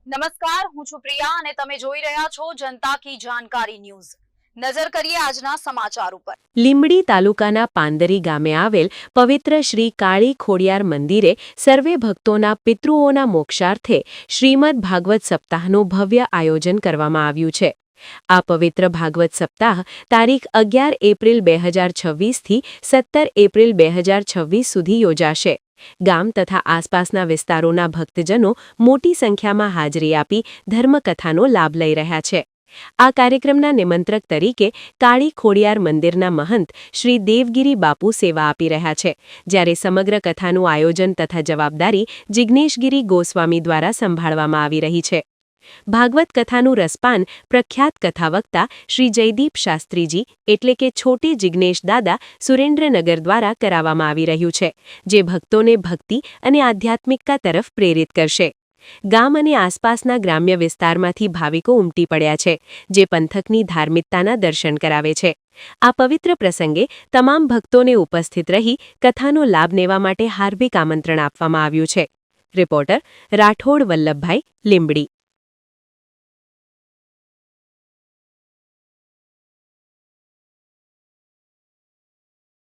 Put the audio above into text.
નમસ્કાર, હું છું પ્રિયા અને તમે જોઈ રહ્યા છો જનતા કી જાણકારી ન્યૂઝ। નજર કરીએ આજના સમાચાર ઉપર। લીંબડી તાલુકાના પાંદરી ગામે આવેલ પવિત્ર શ્રી કાળી ખોડિયાર મંદિરે સર્વે ભક્તોના પિતૃઓના મોક્ષાર્થે શ્રીમદ ભાગવત સપ્તાહનું ભવ્ય આયોજન કરવામાં આવ્યું છે। આ પવિત્ર ભાગવત સપ્તાહ તારીખ 11 એપ્રિલ 2026 થી 17 એપ્રિલ 2026 સુધી યોજાશે। ગામ તથા આસપાસના વિસ્તારોના ભક્તજનો મોટી સંખ્યામાં હાજરી આપી ધર્મકથાનો લાભ લઈ રહ્યા છે। આ કાર્યક્રમના નિમંત્રક તરીકે કાળી ખોડિયાર મંદિરના મહંત શ્રી દેવગીરી બાપુ સેવા આપી રહ્યા છે, જ્યારે સમગ્ર કથાનું આયોજન તથા જવાબદારી જિગ્નેશગીરી ગોસ્વામી દ્વારા સંભાળવામાં આવી રહી છે। ભાગવત કથાનું રસપાન પ્રખ્યાત કથાવક્તા શ્રી જયદીપ શાસ્ત્રીજી એટલે કે છોટી જિગ્નેશ દાદા સુરેન્દ્રનગર દ્વારા કરાવવામાં આવી રહ્યું છે, જે ભક્તોને ભક્તિ અને આધ્યાત્મિકતા તરફ પ્રેરિત કરશે। ગામ અને આસપાસના ગ્રામ્ય વિસ્તારમાંથી ભાવિકો ઉમટી પડ્યા છે, જે પંથકની ધાર્મિકતાના દર્શન કરાવે છે। આ પવિત્ર પ્રસંગે તમામ ભક્તોને ઉપસ્થિત રહી કથાનો લાભ લેવા માટે હાર્દિક આમંત્રણ આપવામાં આવ્યું છે। રિપોર્ટર રાઠોડ વલ્લભભાઈ, લીંબડી।